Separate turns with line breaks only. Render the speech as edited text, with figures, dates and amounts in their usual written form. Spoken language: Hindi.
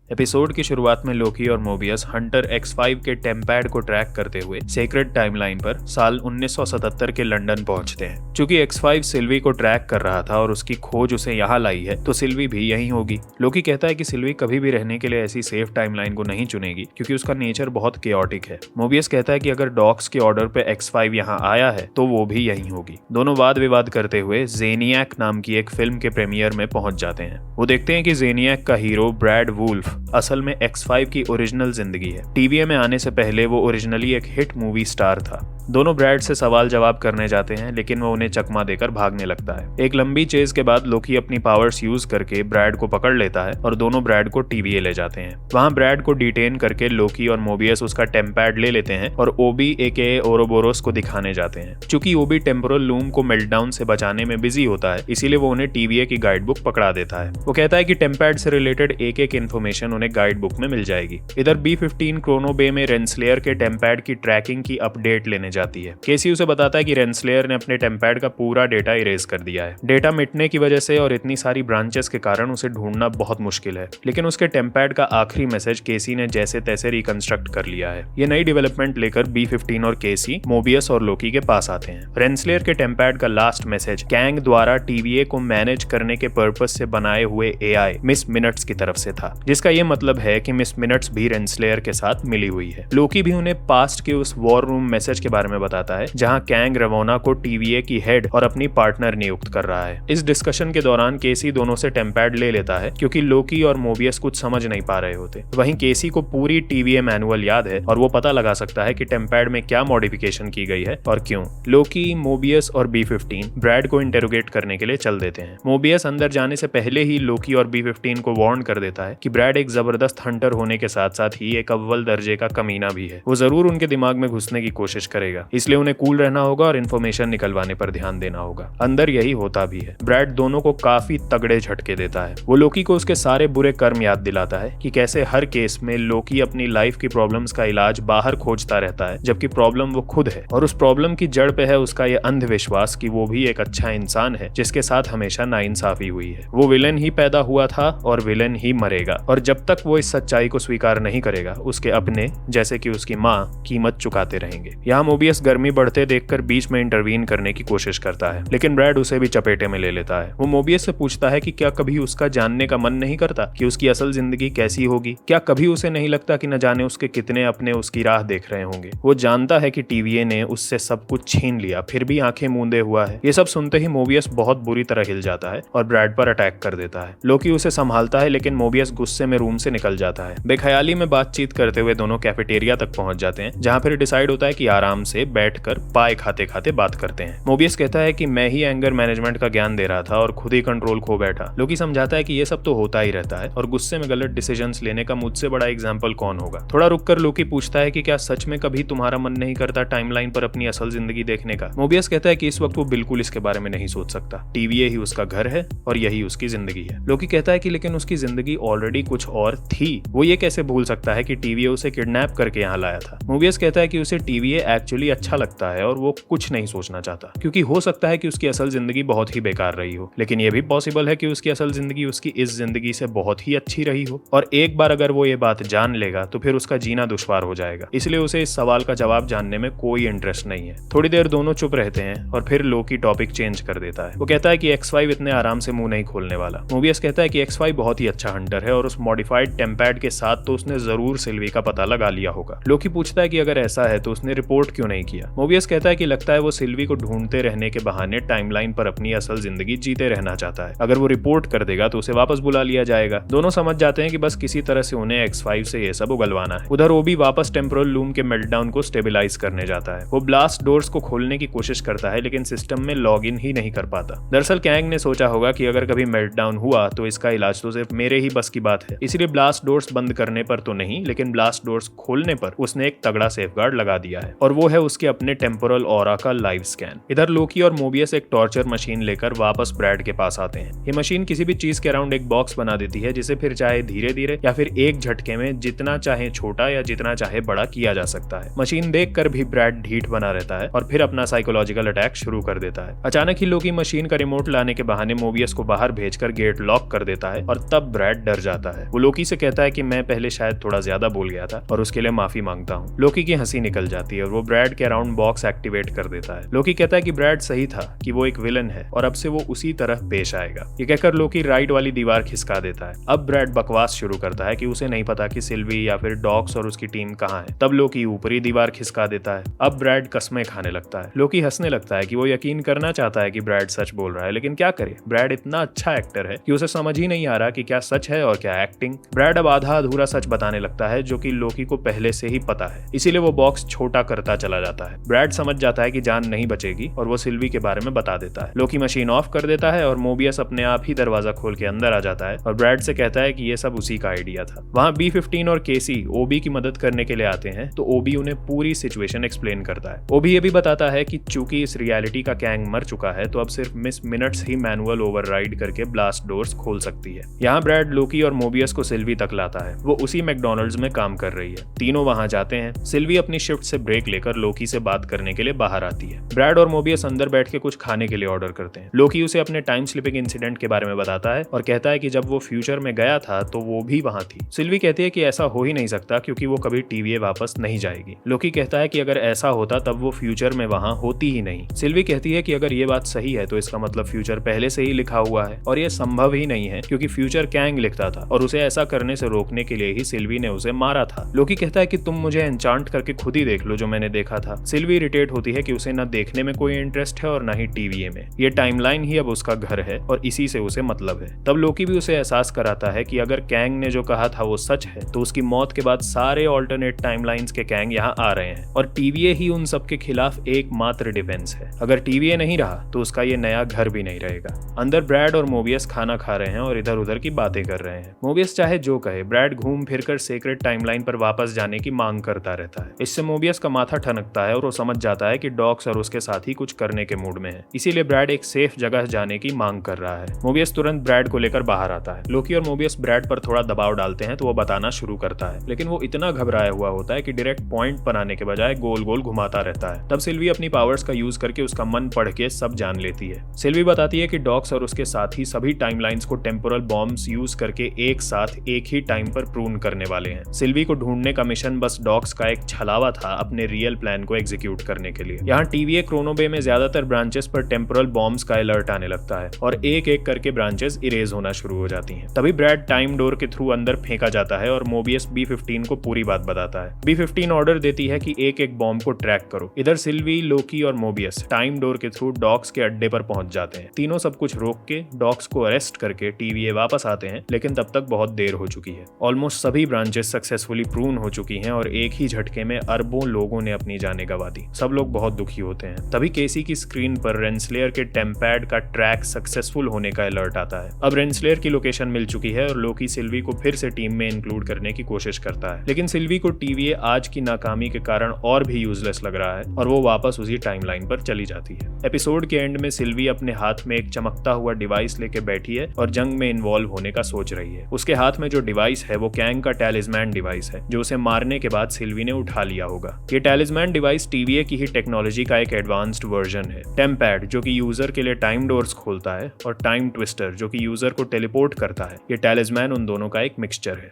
एपिसोड की शुरुआत में लोकी और मोबियस हंटर X5 के टेम्पैड को ट्रैक करते हुए सेक्रेट टाइमलाइन पर साल 1977 के लंदन पहुंचते हैं। चूंकि X5 सिल्वी को ट्रैक कर रहा था और उसकी खोज उसे यहाँ लाई है, तो सिल्वी भी यहीं होगी। लोकी कहता है कि सिल्वी कभी भी रहने के लिए ऐसी सेफ टाइमलाइन को नहीं चुनेगी क्योंकि उसका नेचर बहुत केओटिक है। मोबियस कहता है कि अगर डॉक्स के ऑर्डर पे X5 यहाँ आया है तो वो भी यहीं होगी। दोनों वाद विवाद करते हुए ज़ेनियाक नाम की एक फिल्म के प्रीमियर में पहुंच जाते हैं। वो देखते हैं कि ज़ेनियाक का हीरो ब्रैड वुल्फ असल में X5 की ओरिजिनल जिंदगी है। टीवीए में आने से पहले वो ओरिजिनली एक हिट मूवी स्टार था। दोनों ब्रैड से सवाल जवाब करने जाते हैं, लेकिन वो उन्हें चकमा देकर भागने लगता है। एक लंबी चेज के बाद लोकी अपनी पावर्स यूज करके ब्रैड को पकड़ लेता है और दोनों ब्रैड को टीवीए ले जाते हैं। वहां ब्रैड को डिटेन करके लोकी और मोबियस उसका टेम्पैड ले लेते हैं और ओबी एके ओरोबोरोस को दिखाने जाते हैं। चूंकि ओबी टेम्पोरल लूम को मेल्टडाउन से बचाने में बिजी होता है, इसीलिए वो उन्हें टीवीए की गाइड बुक पकड़ा देता है। वो कहता है कि टेम्पैड से रिलेटेड एक इन्फॉर्मेशन उन्हें गाइड बुक में मिल जाएगी। इधर B-15 क्रोनो बे में रेंसलेयर के टेम्पैड की ट्रैकिंग की अपडेट लेने जाती है। केसी उसे बताता है कि रेंसलेयर ने अपने टेम्पैड का पूरा डेटा इरेज कर दिया है। डेटा मिटने की वजह से और इतनी सारी ब्रांचेस के कारण उसे ढूंढना बहुत मुश्किल है, लेकिन उसके टेम्पैड का आखिरी मैसेज केसी ने जैसे तैसे रिकंस्ट्रक्ट कर लिया है। ये नई डेवलपमेंट लेकर B-15 और केसी मोबियस और लोकी के पास आते हैं। रेंसलेयर के टेम्पैड का लास्ट मैसेज कैंग द्वारा टीवीए को मैनेज करने के पर्पस से बनाए हुए AI मिस मिनट्स की तरफ से था, जिसका ये मतलब है कि मिस मिनट्स भी रेंसलेयर के साथ मिली हुई है। लोकी भी उन्हें पास्ट के उस वॉर रूम मैसेज के बारे में बताता है जहां कैंग रवोना को टीवीए की हेड और अपनी पार्टनर नियुक्त कर रहा है। इस डिस्कशन के दौरान केसी दोनों से टेम्पैड ले लेता है क्योंकि लोकी और मोबियस कुछ समझ नहीं पा रहे होते। वहीं केसी को पूरी टीवीए मैनुअल याद है और वो पता लगा सकता है कि टेम्पैड में क्या मॉडिफिकेशन की गई है और क्यों। लोकी, मोबियस और B-15 ब्रैड को इंटेरोगेट करने के लिए चल देते हैं। मोबियस अंदर जाने से पहले ही लोकी और B-15 को वार्न कर देता है कि ब्रैड एक जबरदस्त हंटर होने के साथ साथ ही एक अव्वल दर्जे का कमीना भी है। वो जरूर उनके दिमाग में घुसने की कोशिश करेगा, इसलिए उन्हें कूल रहना होगा और इन्फॉर्मेशन निकलवाने पर ध्यान देना होगा। अंदर यही होता भी है। ब्रैड दोनों को काफी तगड़े झटके देता है। वो लोकी को उसके सारे बुरे कर्म याद दिलाता है कि कैसे हर केस में लोकी अपनी लाइफ की प्रॉब्लम्स का इलाज बाहर खोजता रहता है, जबकि प्रॉब्लम वो खुद है और उस प्रॉब्लम की जड़ पे है उसका ये अंधविश्वास कि वो भी एक अच्छा इंसान है जिसके साथ हमेशा नाइंसाफी हुई है। वो विलेन ही पैदा हुआ था और विलेन ही मरेगा, और जब तक वो इस सच्चाई को स्वीकार नहीं करेगा, उसके अपने जैसे कि उसकी माँ कीमत चुकाते रहेंगे। यहाँ मोबियस गर्मी बढ़ते देखकर बीच में इंटरवीन करने की कोशिश करता है, लेकिन ब्रैड उसे भी चपेटे में ले लेता है। वो मोबियस से पूछता है कि क्या कभी उसका जानने का मन नहीं करता कि उसकी असल जिंदगी कैसी होगी। क्या कभी उसे नहीं लगता कि न जाने उसके कितने अपने उसकी राह देख रहे होंगे। वो जानता है कि टीवीए ने उससे सब कुछ छीन लिया, फिर भी आंखें मूंदे हुआ है। ये सब सुनते ही मोबियस बहुत बुरी तरह हिल जाता है और ब्रैड पर अटैक कर देता है। लोकी उसे संभालता है, लेकिन मोबियस गुस्से में रूम से निकल जाता है। बेख्याली में बातचीत करते हुए दोनों कैफेटेरिया तक पहुंच जाते हैं, जहां फिर डिसाइड होता है कि आराम से बैठकर पाए खाते खाते बात करते हैं। मोबियस कहता है कि मैं ही एंगर मैनेजमेंट का ज्ञान दे रहा था और खुद ही कंट्रोल खो बैठा। लोकी समझाता है कि ये सब तो होता ही रहता है और गुस्से में गलत डिसीजंस लेने का मुझसे बड़ा एग्जाम्पल कौन होगा। थोड़ा रुककर लोकी पूछता है कि क्या सच में कभी तुम्हारा मन नहीं करता टाइमलाइन पर अपनी असल जिंदगी देखने का। मोबियस कहता है कि इस वक्त वो बिल्कुल इसके बारे में नहीं सोच सकता। टीवीए ही उसका घर है और यही उसकी जिंदगी है। लोकी कहता है कि लेकिन उसकी जिंदगी ऑलरेडी कुछ और थी, वो ये कैसे भूल सकता है कि टीवीए उसे किडनैप करके यहाँ लाया था। मोबियस कहता है कि उसे टीवीए एक्चुअली अच्छा लगता है और वो कुछ नहीं सोचना चाहता, क्योंकि हो सकता है कि उसकी असल जिंदगी बहुत ही बेकार रही हो, लेकिन ये भी पॉसिबल है कि उसकी असल जिंदगी उसकी इस जिंदगी से बहुत ही अच्छी रही हो, और एक बार अगर वो ये बात जान लेगा तो फिर उसका जीना दुश्वार हो जाएगा। इसलिए उसे इस सवाल का जवाब जानने में कोई इंटरेस्ट नहीं है। थोड़ी देर दोनों चुप रहते हैं और फिर लोकी टॉपिक चेंज कर देता है। वो कहता है कि X5 इतने आराम से मुंह नहीं खोलने वाला। मोबियस कहता है कि X5 बहुत ही अच्छा हंटर है और उस मॉडिफाइड टेम्पैड के साथ तो उसने जरूर सिल्वी का पता लगा लिया होगा। लोकी पूछता है कि अगर ऐसा है तो उसने रिपोर्ट क्यों नहीं किया। मोबियस कहता है कि लगता है वो सिल्वी को ढूंढते रहने के बहाने टाइमलाइन पर अपनी असल जिंदगी जीते रहना चाहता है। अगर वो रिपोर्ट कर देगा तो उसे वापस बुला लिया जाएगा। दोनों समझ जाते हैं कि बस किसी तरह से उन्हें X5 से ये सब उगलवाना है। उधर वो भी वापस टेम्पोरल लूम के मेल्टडाउन को स्टेबलाइज करने जाता है। वो ब्लास्ट डोर्स को खोलने की कोशिश करता है, लेकिन सिस्टम में लॉग इन ही नहीं कर पाता। दरअसल कैंग ने सोचा होगा कि अगर कभी मेल्टडाउन हुआ तो इसका इलाज तो सिर्फ मेरे ही बस की बात है, इसलिए ब्लास्ट डोर्स बंद करने पर तो नहीं, लेकिन ब्लास्ट डोर्स खोलने पर उसने एक तगड़ा सेफगार्ड लगा दिया है, और वो है उसके अपने टेम्पोरल ऑरा का लाइव स्कैन। इधर लोकी और मोबियस एक टॉर्चर मशीन लेकर वापस ब्रैड के पास आते हैं। ये मशीन किसी भी चीज के अराउंड एक बॉक्स बना देती है जिसे फिर चाहे धीरे धीरे या फिर एक झटके में जितना चाहे छोटा या जितना चाहे बड़ा किया जा सकता है। मशीन देखकर भी ब्रैड ढीठ बना रहता है और फिर अपना साइकोलॉजिकल अटैक शुरू कर देता है। अचानक ही लोकी मशीन का रिमोट लाने के बहाने मोबियस को बाहर भेजकर गेट लॉक कर देता है और तब ब्रैड डर जाता है। वो लोकी से कहता है कि मैं पहले शायद थोड़ा ज्यादा बोल गया था और उसके लिए माफी मांगता हूँ। लोकी की हंसी निकल जाती है और वो ब्रैड के अराउंड बॉक्स एक्टिवेट कर देता है। लोकी कहता है कि ब्रैड सही था कि वो एक विलन है और अब से वो उसी तरह पेश आएगा। ये कहकर लोकी राइट वाली दीवार खिसका देता है। अब ब्रैड बकवास शुरू करता है कि उसे नहीं पता कि सिल्वी या फिर डॉक्स और उसकी टीम कहाँ है। तब लोकी ऊपरी दीवार खिसका देता है। अब ब्रैड कसमें खाने लगता है। लोकी हंसने लगता है कि वो यकीन करना चाहता है कि ब्रैड सच बोल रहा है, लेकिन क्या करे, ब्रैड इतना अच्छा एक्टर है कि उसे समझ ही नहीं आ रहा कि क्या सच है और क्या एक्टिंग। ब्रैड अब आधा अधूरा सच बताने लगता है जो कि लोकी को पहले से ही पता है, इसीलिए वो बॉक्स छोटा करता चला जाता है। ब्रैड समझ जाता है कि जान नहीं बचेगी और वो सिल्वी के बारे में बता देता है। लोकी मशीन ऑफ कर देता है और मोबियस अपने आप ही दरवाजा खोल के अंदर आ जाता है और ब्रैड से कहता है कि ये सब उसी का आइडिया था। वहाँ B-15 और केसी ओबी की मदद करने के लिए आते हैं तो ओबी उन्हें पूरी सिचुएशन एक्सप्लेन करता है। ओबी ये भी बताता है कि चूंकि इस रियलिटी का गैंग मर चुका है तो अब सिर्फ मिस मिनट्स ही मैनुअल ओवरराइड करके ब्लास्ट डोर्स खोल सकती है। यहाँ ब्रैड लोकी और मोबियस को सिल्वी तक लाता है। वो उसी मैकडॉनल्ड्स में काम कर रही है। तीनों वहां जाते हैं। सिल्वी अपनी शिफ्ट से ब्रेक लेकर लोकी से बात करने के लिए बाहर आती है। ब्रैड और मोबियस अंदर बैठ के कुछ खाने के लिए ऑर्डर करते हैं। लोकी उसे अपने टाइम स्लिपिंग इंसिडेंट के बारे में बताता है और कहता है कि जब वो फ्यूचर में गया था तो वो भी वहां थी। सिल्वी कहती है कि ऐसा हो ही नहीं सकता क्योंकि वो कभी TVA वापस नहीं जाएगी। लोकी कहता है कि अगर ऐसा होता तब वो फ्यूचर में वहां होती ही नहीं। सिल्वी कहती है कि अगर ये बात सही है तो इसका मतलब फ्यूचर पहले से ही लिखा हुआ है और ये संभव ही नहीं है क्योंकि फ्यूचर कैंग लिखता था और उसे ऐसा करने से रोकने के लिए ही सिल्वी ने उसे मारा था। लोकी कहता है कि तुम मुझे एन्चांट करके खुद ही देख लो जो मैंने देखा था। सिल्वी इरिटेट होती है कि उसे न देखने में कोई इंटरेस्ट है और न ही TVA में। ये टाइमलाइन ही अब उसका घर है और इसी से उसे मतलब है। तब लोकी भी उसे एहसास कराता है कि अगर कैंग ने जो कहा था वो सच है तो उसकी मौत के बाद सारे ऑल्टरनेट टाइमलाइंस के कैंग यहाँ आ रहे हैं और TVA ही उन सब के खिलाफ एकमात्र डिफेंस है। अगर TVA नहीं रहा तो उसका ये नया घर भी नहीं रहेगा। अंदर ब्रैड और मोबियस खाना खा रहे हैं और इधर उधर की बातें कर रहे हैं। मोबियस चाहे जो कहे, ब्रैड घूम फिरकर सीक्रेट टाइमलाइन पर वापस जाने की मांग करता रहता है। इससे मोबियस का माथा ठनकता है और वो समझ जाता है कि डॉक्स और उसके साथी कुछ करने के मूड में है, इसीलिए ब्रैड एक सेफ जगह जाने की मांग कर रहा है। मोबियस तुरंत ब्रैड को लेकर बाहर आता है। लोकी और मोबियस ब्रैड पर थोड़ा दबाव डालते हैं तो वो बताना शुरू करता है, लेकिन वो इतना घबराया हुआ होता है कि डायरेक्ट पॉइंट बनाने के बजाय गोल गोल घुमाता रहता है। तब सिल्वी अपनी पावर्स का यूज करके उसका मन पढ़ के सब जान लेती है। सिल्वी बताती है कि डॉक्स और उसके साथी सभी टाइमलाइंस को टेम्पोरल बॉम्ब्स यूज करके एक साथ एक ही टाइम पर प्रून करने वाले हैं। सिल्वी को ढूंढने का मिशन बस डॉक्स का एक छलावा था अपने रियल प्लान को एग्जीक्यूट करने के लिए। यहाँ TVA क्रोनोबे में ज्यादातर ब्रांचेस पर टेम्पोरल बॉम्ब्स का अलर्ट आने लगता है और एक एक करके ब्रांचेस इरेज होना शुरू हो जाती हैं। तभी ब्रैड टाइम डोर के थ्रू अंदर फेंका जाता है और मोबियस B-15 को पूरी बात बताता है। B-15 ऑर्डर देती है कि एक एक बॉम्ब को ट्रैक करो। इधर सिल्वी, लोकी और मोबियस टाइम डोर के थ्रू डॉक्स के अड्डे पर पहुंच जाते हैं। तीनों सब कुछ रोक के डॉक्स को अरेस्ट करके TVA वापस आते हैं, लेकिन तब तक बहुत देर हो चुकी है। ऑलमोस्ट सभी ब्रांचेस सक्सेसफुली प्रून हो चुकी हैं और एक ही झटके में अरबों लोगों ने अपनी जानें गंवा दी। सब लोग बहुत दुखी होते हैं। तभी केसी की स्क्रीन पर रेंसलेयर के टेम्पैड का ट्रैक सक्सेसफुल होने का अलर्ट आता है। अब रेंसलेयर की लोकेशन मिल चुकी है और लोकी सिल्वी को फिर से टीम में इंक्लूड करने की कोशिश करता है, लेकिन सिल्वी को TVA आज की नाकामी के कारण और भी यूजलेस लग रहा है और वो वापस उसी टाइमलाइन पर चली जाती है। एपिसोड के एंड में सिल्वी अपने हाथ में एक चमकता हुआ डिवाइस लेके बैठी है और जंग में इन्वॉल्व होने का सोच रही है। उसके हाथ में जो डिवाइस है वो कैंग का टैलिस्मैन डिवाइस है जो उसे मारने के बाद सिल्वी ने उठा लिया होगा। ये टैलिस्मैन डिवाइस TVA की ही टेक्नोलॉजी का एक एडवांस्ड वर्जन है। टेम्पैड जो कि यूजर के लिए टाइम डोर्स खोलता है और टाइम ट्विस्टर जो कि यूजर को टेलीपोर्ट करता है। ये टैलिस्मैन उन दोनों का एक मिक्सचर है।